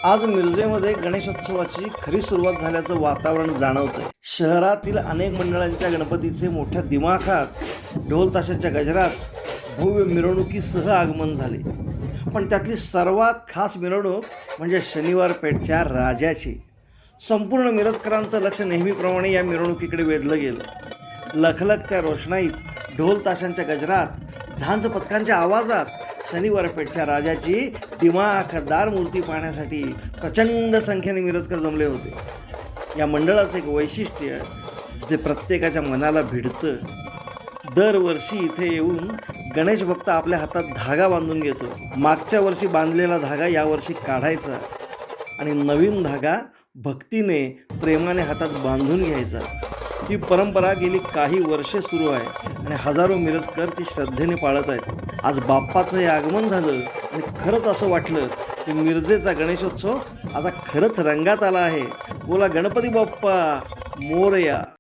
आज मिरजेमध्ये गणेशोत्सवाची खरी सुरुवात झाल्याचं वातावरण जाणवतंय. शहरातील अनेक मंडळांच्या गणपतीचे मोठ्या दिमाखात ढोल ताशाच्या गजरात भव्य मिरवणुकीसह आगमन झाले. पण त्यातली सर्वात खास मिरवणूक म्हणजे शनिवार पेठच्या राजाची. संपूर्ण मिरजकरांचं लक्ष नेहमीप्रमाणे या मिरवणुकीकडे वेधलं गेलं. लखलखत्या रोषणाईत, ढोल ताशांच्या गजरात, झांज पथकांच्या आवाजात शनिवार पेठच्या राजाची दिमाखदार मूर्ती पाहण्यासाठी प्रचंड संख्येने मिरजकर जमले होते. या मंडळाचं एक वैशिष्ट्य जे प्रत्येकाच्या मनाला भिडतं. दरवर्षी इथे येऊन गणेश भक्त आपल्या हातात धागा बांधून घेतो. मागच्या वर्षी बांधलेला धागा यावर्षी काढायचा आणि नवीन धागा भक्तीने, प्रेमाने हातात बांधून घ्यायचा. ही परंपरा गेली काही वर्षे सुरू आहे आणि हजारो मिरजकर ती श्रद्धेने पाळत आहेत. आज बाप्पाचं हे आगमन झालं आणि खरंच असं वाटलं की मिरजेचा गणेशोत्सव आता खरंच रंगात आला आहे. बोला गणपती बाप्पा मोरया.